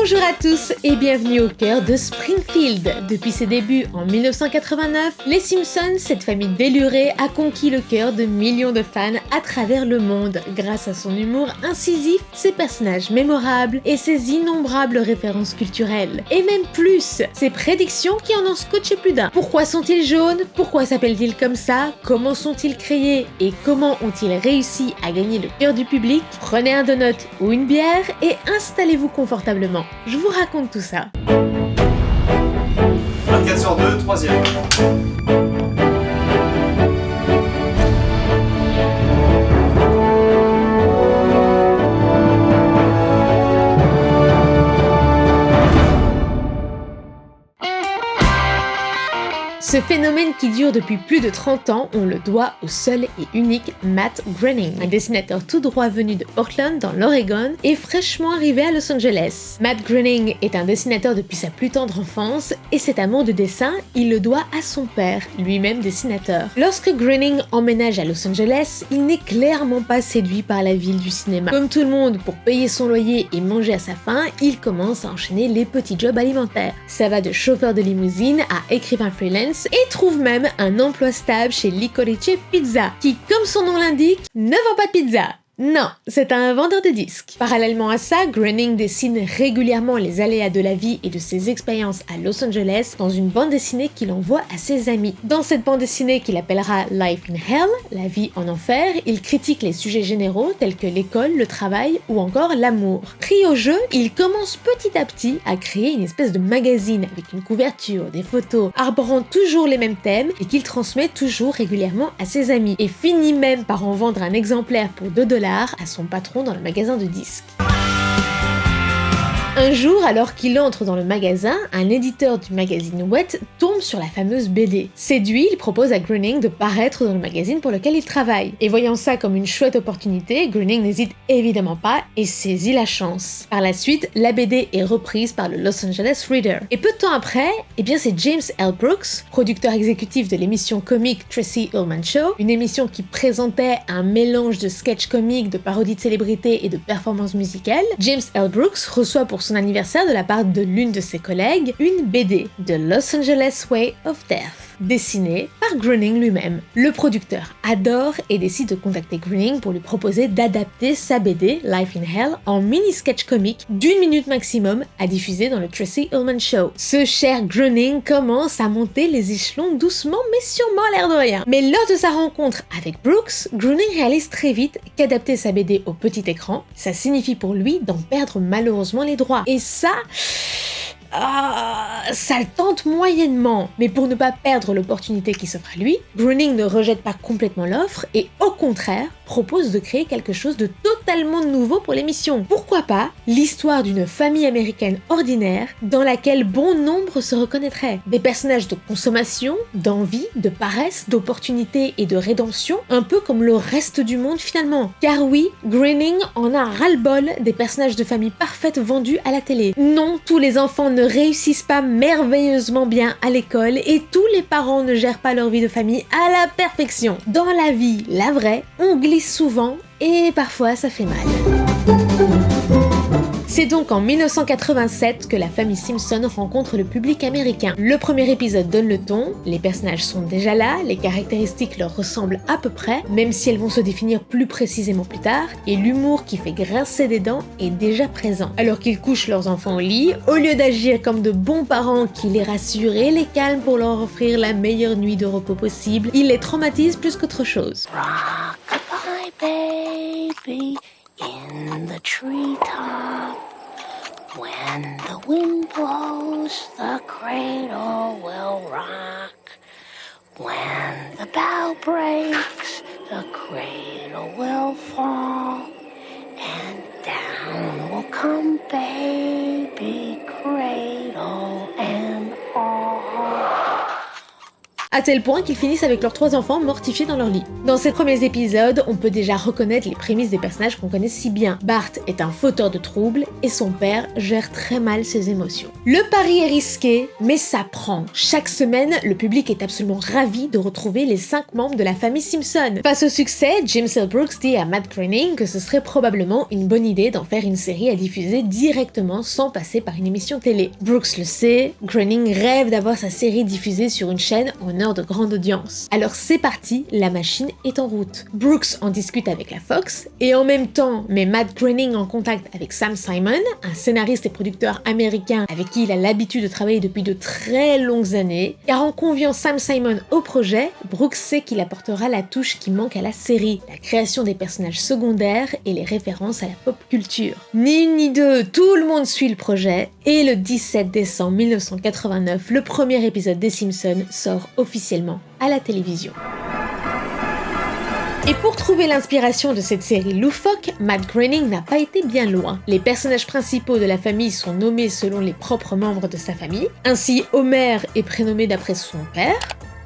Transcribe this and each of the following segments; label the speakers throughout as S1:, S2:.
S1: Bonjour à tous et bienvenue au cœur de Springfield. Depuis ses débuts en 1989, les Simpsons, cette famille délurée, a conquis le cœur de millions de fans à travers le monde grâce à son humour incisif, ses personnages mémorables et ses innombrables références culturelles. Et même plus, ses prédictions qui en ont scotché plus d'un. Pourquoi sont-ils jaunes? Pourquoi s'appellent-ils comme ça? Comment sont-ils créés? Et comment ont-ils réussi à gagner le cœur du public? Prenez un donut ou une bière et installez-vous confortablement. Je vous raconte tout ça.
S2: 24 sur 2, troisième.
S1: Ce phénomène qui dure depuis plus de 30 ans, on le doit au seul et unique Matt Groening, un dessinateur tout droit venu de Portland dans l'Oregon et fraîchement arrivé à Los Angeles. Matt Groening est un dessinateur depuis sa plus tendre enfance et cet amour de dessin, il le doit à son père, lui-même dessinateur. Lorsque Groening emménage à Los Angeles, il n'est clairement pas séduit par la ville du cinéma. Comme tout le monde, pour payer son loyer et manger à sa faim, il commence à enchaîner les petits jobs alimentaires. Ça va de chauffeur de limousine à écrivain freelance et trouve même un emploi stable chez Licorice Pizza, qui, comme son nom l'indique, ne vend pas de pizza. Non, c'est un vendeur de disques. Parallèlement à ça, Groening dessine régulièrement les aléas de la vie et de ses expériences à Los Angeles dans une bande dessinée qu'il envoie à ses amis. Dans cette bande dessinée qu'il appellera Life in Hell, la vie en enfer, il critique les sujets généraux tels que l'école, le travail ou encore l'amour. Pris au jeu, il commence petit à petit à créer une espèce de magazine avec une couverture, des photos, arborant toujours les mêmes thèmes et qu'il transmet toujours régulièrement à ses amis. Et finit même par en vendre un exemplaire pour $2 à son patron dans le magasin de disques. Un jour, alors qu'il entre dans le magasin, un éditeur du magazine Wet tombe sur la fameuse BD. Séduit, il propose à Groening de paraître dans le magazine pour lequel il travaille. Et voyant ça comme une chouette opportunité, Groening n'hésite évidemment pas et saisit la chance. Par la suite, la BD est reprise par le Los Angeles Reader. Et peu de temps après, c'est James L. Brooks, producteur exécutif de l'émission comique Tracy Ullman Show, une émission qui présentait un mélange de sketchs comiques, de parodies de célébrités et de performances musicales. James L. Brooks reçoit pour son anniversaire de la part de l'une de ses collègues une BD, The Los Angeles Way of Death, dessinée par Groening lui-même. Le producteur adore et décide de contacter Groening pour lui proposer d'adapter sa BD, Life in Hell, en mini-sketch comique d'1 minute maximum à diffuser dans le Tracy Ullman Show. Ce cher Groening commence à monter les échelons doucement mais sûrement à l'air de rien. Mais lors de sa rencontre avec Brooks, Groening réalise très vite qu'adapter sa BD au petit écran, ça signifie pour lui d'en perdre malheureusement les droits. Et ça le tente moyennement, mais pour ne pas perdre l'opportunité qui s'offre à lui, Groening ne rejette pas complètement l'offre et au contraire propose de créer quelque chose de totalement nouveau pour l'émission. Pourquoi pas l'histoire d'une famille américaine ordinaire dans laquelle bon nombre se reconnaîtraient. Des personnages de consommation, d'envie, de paresse, d'opportunité et de rédemption, un peu comme le reste du monde finalement. Car oui, Groening en a ras-le-bol des personnages de famille parfaite vendus à la télé. Non, tous les enfants ne réussissent pas merveilleusement bien à l'école et tous les parents ne gèrent pas leur vie de famille à la perfection. Dans la vie, la vraie, on glisse souvent et parfois ça fait mal. C'est donc en 1987 que la famille Simpson rencontre le public américain. Le premier épisode donne le ton, les personnages sont déjà là, les caractéristiques leur ressemblent à peu près, même si elles vont se définir plus précisément plus tard, et l'humour qui fait grincer des dents est déjà présent. Alors qu'ils couchent leurs enfants au lit, au lieu d'agir comme de bons parents qui les rassurent et les calment pour leur offrir la meilleure nuit de repos possible, ils les traumatisent plus qu'autre chose.
S3: Rock-a-bye, baby, in the treetop. When the wind blows, the cradle will rock. When the bough breaks, the cradle will fall. And down will come baby, cradle and all.
S1: à tel point qu'ils finissent avec leurs 3 enfants mortifiés dans leur lit. Dans ces premiers épisodes, on peut déjà reconnaître les prémices des personnages qu'on connaît si bien. Bart est un fauteur de troubles et son père gère très mal ses émotions. Le pari est risqué, mais ça prend. Chaque semaine, le public est absolument ravi de retrouver les 5 membres de la famille Simpson. Face au succès, James L. Brooks dit à Matt Groening que ce serait probablement une bonne idée d'en faire une série à diffuser directement sans passer par une émission télé. Brooks le sait, Groening rêve d'avoir sa série diffusée sur une chaîne en heure de grande audience. Alors c'est parti, la machine est en route. Brooks en discute avec la Fox et en même temps met Matt Groening en contact avec Sam Simon, un scénariste et producteur américain avec qui il a l'habitude de travailler depuis de très longues années, car en conviant Sam Simon au projet, Brooks sait qu'il apportera la touche qui manque à la série, la création des personnages secondaires et les références à la pop culture. Ni une ni deux, tout le monde suit le projet, et le 17 décembre 1989, le premier épisode des Simpsons sort officiellement à la télévision. Et pour trouver l'inspiration de cette série loufoque, Matt Groening n'a pas été bien loin. Les personnages principaux de la famille sont nommés selon les propres membres de sa famille. Ainsi, Homer est prénommé d'après son père,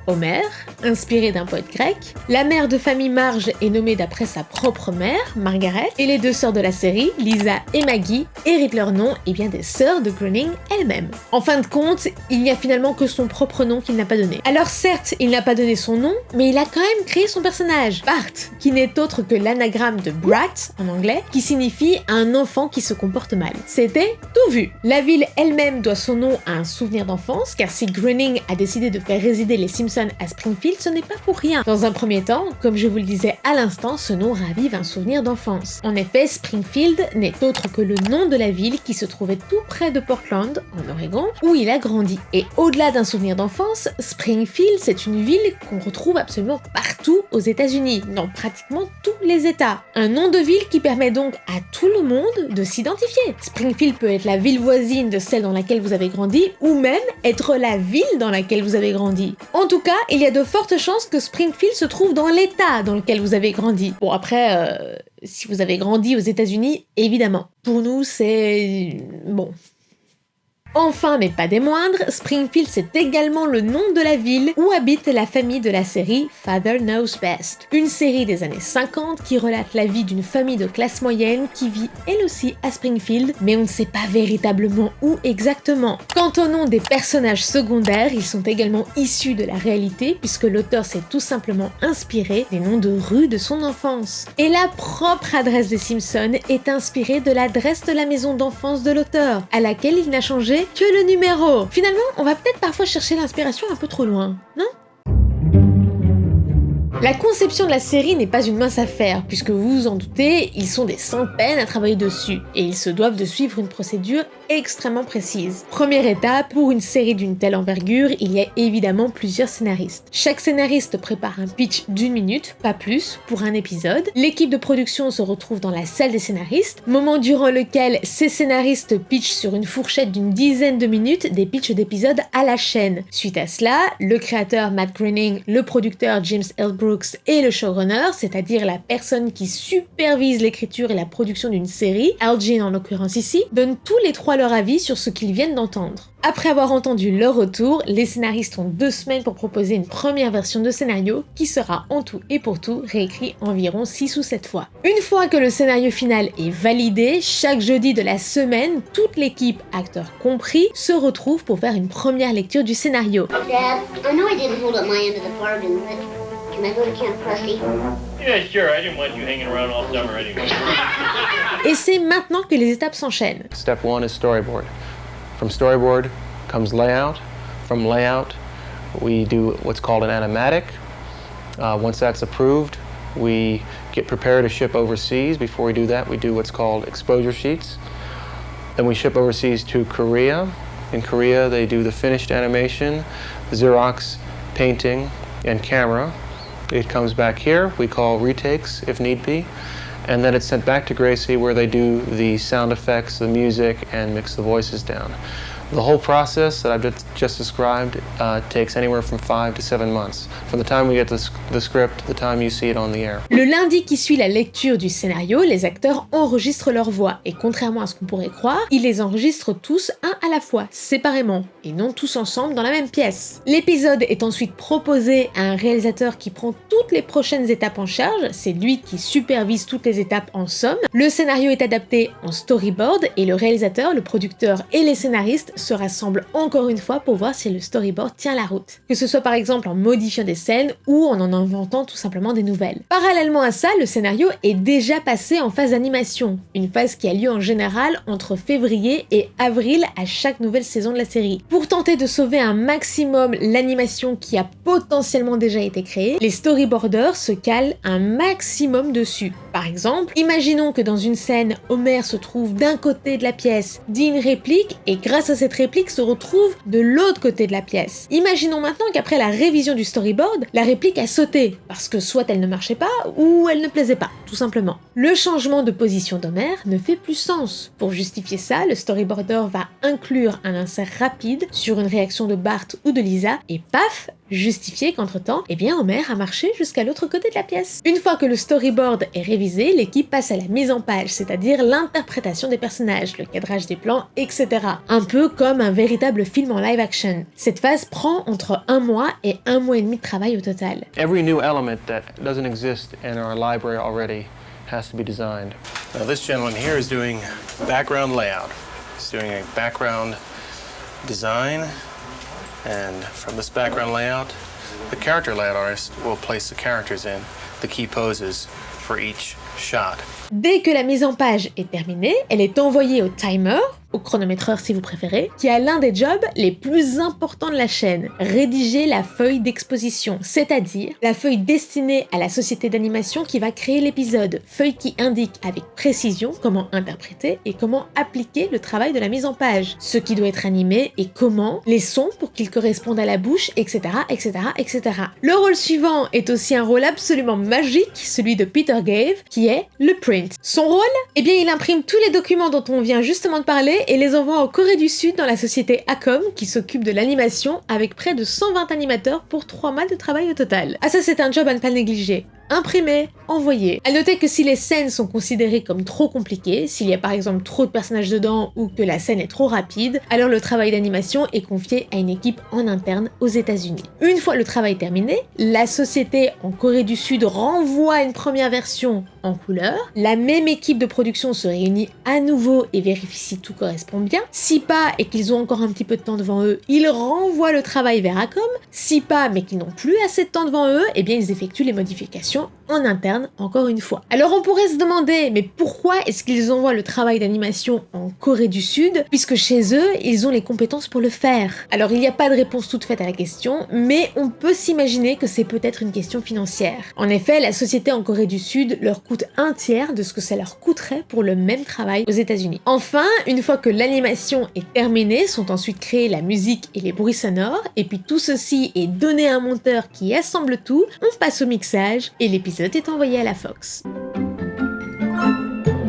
S1: Homer, inspiré d'un poète grec. La mère de famille Marge est nommée d'après sa propre mère, Margaret. Et les 2 sœurs de la série, Lisa et Maggie, héritent leur nom et bien des sœurs de Groening elle-même. En fin de compte, il n'y a finalement que son propre nom qu'il n'a pas donné. Alors certes, il n'a pas donné son nom, mais il a quand même créé son personnage, Bart, qui n'est autre que l'anagramme de Brat, en anglais, qui signifie un enfant qui se comporte mal. C'était tout vu. La ville elle-même doit son nom à un souvenir d'enfance, car si Groening a décidé de faire résider les Simpsons à Springfield, ce n'est pas pour rien. Dans un premier temps, comme je vous le disais à l'instant, ce nom ravive un souvenir d'enfance. En effet, Springfield n'est autre que le nom de la ville qui se trouvait tout près de Portland, en Oregon, où il a grandi. Et au-delà d'un souvenir d'enfance, Springfield, c'est une ville qu'on retrouve absolument partout aux États-Unis, dans pratiquement tous les États. Un nom de ville qui permet donc à tout le monde de s'identifier. Springfield peut être la ville voisine de celle dans laquelle vous avez grandi, ou même être la ville dans laquelle vous avez grandi. En tout cas, il y a de fortes chances que Springfield se trouve dans l'état dans lequel vous avez grandi. Bon, après, si vous avez grandi aux États-Unis, évidemment. Pour nous, c'est... bon... Enfin, mais pas des moindres, Springfield c'est également le nom de la ville où habite la famille de la série Father Knows Best, une série des années 50 qui relate la vie d'une famille de classe moyenne qui vit elle aussi à Springfield, mais on ne sait pas véritablement où exactement. Quant au nom des personnages secondaires, ils sont également issus de la réalité puisque l'auteur s'est tout simplement inspiré des noms de rues de son enfance. Et la propre adresse des Simpsons est inspirée de l'adresse de la maison d'enfance de l'auteur, à laquelle il n'a changé que le numéro. Finalement, on va peut-être parfois chercher l'inspiration un peu trop loin, non ? La conception de la série n'est pas une mince affaire, puisque vous vous en doutez, ils sont des centaines à travailler dessus, et ils se doivent de suivre une procédure extrêmement précise. Première étape, pour une série d'une telle envergure, il y a évidemment plusieurs scénaristes. Chaque scénariste prépare un pitch d'1 minute, pas plus, pour un épisode. L'équipe de production se retrouve dans la salle des scénaristes, moment durant lequel ces scénaristes pitchent sur une fourchette d'une dizaine de minutes des pitchs d'épisodes à la chaîne. Suite à cela, le créateur Matt Groening, le producteur James L. Brooks et le showrunner, c'est-à-dire la personne qui supervise l'écriture et la production d'une série, Al Jean en l'occurrence ici, donnent tous les 3 leur avis sur ce qu'ils viennent d'entendre. Après avoir entendu leur retour, les scénaristes ont 2 semaines pour proposer une première version de scénario qui sera en tout et pour tout réécrit environ 6 ou 7 fois. Une fois que le scénario final est validé, chaque jeudi de la semaine, toute l'équipe, acteurs compris, se retrouve pour faire une première lecture du scénario.
S3: Dad, I know I didn't hold up my end of the bargain, but can I go to Camp Krusty?
S2: Yeah, sure. I didn't want you hanging around all summer anyway.
S1: Et c'est maintenant que les étapes s'enchaînent.
S4: Step 1 is storyboard. From storyboard comes layout. From layout, we do what's called an animatic. Once that's approved, we get prepared to ship overseas. Before we do that, we do what's called exposure sheets. Then we ship overseas to Korea. In Korea, they do the finished animation, Xerox, painting, and camera. It comes back here, we call retakes if need be, and then it's sent back to Gracie where they do the sound effects, the music, and mix the voices down. The whole process that I've just described takes anywhere from 5 to 7 months. From the time we get the script to the time you see it on the air.
S1: Le lundi qui suit la lecture du scénario, les acteurs enregistrent leur voix et contrairement à ce qu'on pourrait croire, ils les enregistrent tous un à la fois, séparément, et non tous ensemble dans la même pièce. L'épisode est ensuite proposé à un réalisateur qui prend toutes les prochaines étapes en charge, c'est lui qui supervise toutes les étapes en somme. Le scénario est adapté en storyboard et le réalisateur, le producteur et les scénaristes se rassemblent encore une fois pour voir si le storyboard tient la route. Que ce soit par exemple en modifiant des scènes ou en inventant tout simplement des nouvelles. Parallèlement à ça, le scénario est déjà passé en phase d'animation, une phase qui a lieu en général entre février et avril à chaque nouvelle saison de la série. Pour tenter de sauver un maximum l'animation qui a potentiellement déjà été créée, les storyboarders se calent un maximum dessus. Par exemple, imaginons que dans une scène, Homer se trouve d'un côté de la pièce, dit une réplique et grâce à cette réplique se retrouve de l'autre côté de la pièce. Imaginons maintenant qu'après la révision du storyboard, la réplique a sauté, parce que soit elle ne marchait pas, ou elle ne plaisait pas, tout simplement. Le changement de position d'Homer ne fait plus sens. Pour justifier ça, le storyboarder va inclure un insert rapide sur une réaction de Bart ou de Lisa, et paf, justifier qu'entre-temps, Homer a marché jusqu'à l'autre côté de la pièce. Une fois que le storyboard est révisé, l'équipe passe à la mise en page, c'est-à-dire l'interprétation des personnages, le cadrage des plans, etc. Un peu comme un véritable film en live action. Cette phase prend entre 1 mois et 1 mois et demi de travail au total.
S4: Every new element that doesn't exist in our library already has to be designed.
S5: Now this gentleman here is doing background layout. He's doing a background design. And from this background layout, the character layout artist will place the characters in the key poses for each shot.
S1: Dès que la mise en page est terminée, elle est envoyée au timer, au chronométreur si vous préférez, qui a l'un des jobs les plus importants de la chaîne, rédiger la feuille d'exposition, c'est-à-dire la feuille destinée à la société d'animation qui va créer l'épisode, feuille qui indique avec précision comment interpréter et comment appliquer le travail de la mise en page, ce qui doit être animé et comment, les sons pour qu'ils correspondent à la bouche, etc., etc., etc. Le rôle suivant est aussi un rôle absolument magique, celui de Peter Gave, qui est le print. Son rôle? Il imprime tous les documents dont on vient justement de parler et les envoie en Corée du Sud dans la société Acom qui s'occupe de l'animation avec près de 120 animateurs pour 3 mois de travail au total. Ah ça c'est un job à ne pas négliger. Imprimer, envoyer. À noter que si les scènes sont considérées comme trop compliquées, s'il y a par exemple trop de personnages dedans ou que la scène est trop rapide, alors le travail d'animation est confié à une équipe en interne aux États-Unis. Une fois le travail terminé, la société en Corée du Sud renvoie une première version en couleur. La même équipe de production se réunit à nouveau et vérifie si tout correspond bien. Si pas et qu'ils ont encore un petit peu de temps devant eux, ils renvoient le travail vers Acom. Si pas mais qu'ils n'ont plus assez de temps devant eux, ils effectuent les modifications en interne encore une fois. Alors on pourrait se demander, mais pourquoi est-ce qu'ils envoient le travail d'animation en Corée du Sud, puisque chez eux, ils ont les compétences pour le faire? Alors il n'y a pas de réponse toute faite à la question, mais on peut s'imaginer que c'est peut-être une question financière. En effet, la société en Corée du Sud leur coûte 1/3 de ce que ça leur coûterait pour le même travail aux États-Unis. Enfin, une fois que l'animation est terminée, sont ensuite créées la musique et les bruits sonores, et puis tout ceci est donné à un monteur qui assemble tout, on passe au mixage, et l'épisode est envoyé à la Fox.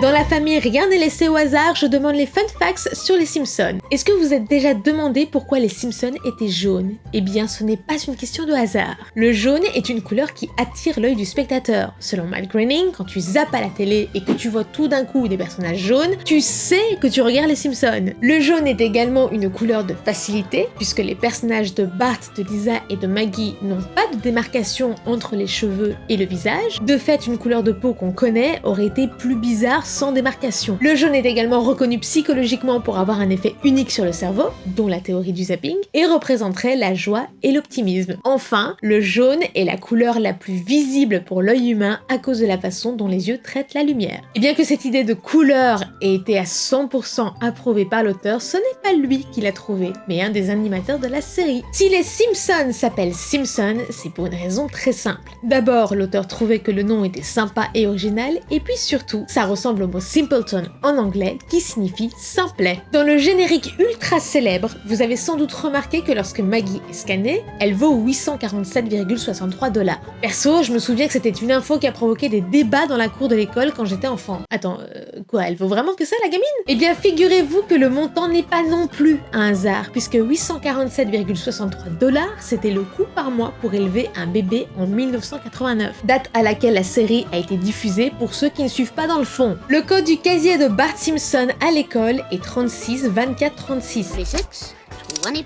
S1: Dans la famille, rien n'est laissé au hasard, je demande les fun facts sur les Simpsons. Est-ce que vous êtes déjà demandé pourquoi les Simpsons étaient jaunes? Eh bien, ce n'est pas une question de hasard. Le jaune est une couleur qui attire l'œil du spectateur. Selon Matt Groening, quand tu zappes à la télé et que tu vois tout d'un coup des personnages jaunes, tu sais que tu regardes les Simpsons. Le jaune est également une couleur de facilité, puisque les personnages de Bart, de Lisa et de Maggie n'ont pas de démarcation entre les cheveux et le visage. De fait, une couleur de peau qu'on connaît aurait été plus bizarre sans démarcation. Le jaune est également reconnu psychologiquement pour avoir un effet unique sur le cerveau, dont la théorie du zapping, et représenterait la joie et l'optimisme. Enfin, le jaune est la couleur la plus visible pour l'œil humain à cause de la façon dont les yeux traitent la lumière. Et bien que cette idée de couleur ait été à 100% approuvée par l'auteur, ce n'est pas lui qui l'a trouvée, mais un des animateurs de la série. Si les Simpsons s'appellent Simpson, c'est pour une raison très simple. D'abord, l'auteur trouvait que le nom était sympa et original, et puis surtout, ça ressemble ressemble au mot simpleton en anglais qui signifie simplet. Dans le générique ultra célèbre, vous avez sans doute remarqué que lorsque Maggie est scannée, elle vaut 847,63 $. Perso, je me souviens que c'était une info qui a provoqué des débats dans la cour de l'école quand j'étais enfant. Attends, quoi, elle vaut vraiment que ça la gamine? Eh bien figurez-vous que le montant n'est pas non plus un hasard, puisque 847,63 $, c'était le coût par mois pour élever un bébé en 1989, date à laquelle la série a été diffusée pour ceux qui ne suivent pas dans le fond. Le code du casier de Bart Simpson à l'école est 36 24 36.
S3: 36, 24,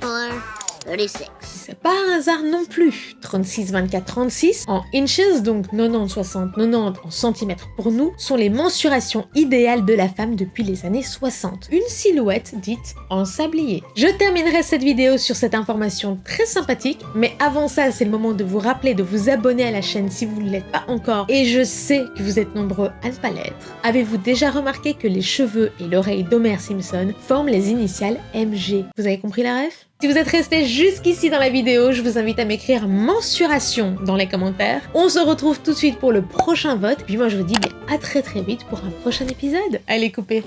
S3: 36.
S1: C'est pas un hasard non plus. 36 24 36 en inches, donc 90 60 90 en centimètres pour nous, sont les mensurations idéales de la femme depuis les années 60. Une silhouette dite en sablier. Je terminerai cette vidéo sur cette information très sympathique, mais avant ça, c'est le moment de vous rappeler de vous abonner à la chaîne si vous ne l'êtes pas encore, et je sais que vous êtes nombreux à ne pas l'être. Avez-vous déjà remarqué que les cheveux et l'oreille d'Homer Simpson forment les initiales MG? Vous avez compris la ref? Si vous êtes resté jusqu'ici dans la vidéo, je vous invite à m'écrire mensuration dans les commentaires. On se retrouve tout de suite pour le prochain vote, puis moi je vous dis à très vite pour un prochain épisode. Allez, coupez!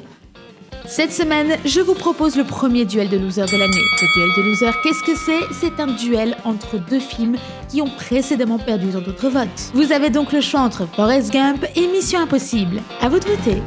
S6: Cette semaine, je vous propose le premier duel de losers de l'année. Le duel de losers, qu'est-ce que c'est? C'est un duel entre deux films qui ont précédemment perdu dans d'autres votes. Vous avez donc le choix entre Forrest Gump et Mission Impossible. À vous de voter!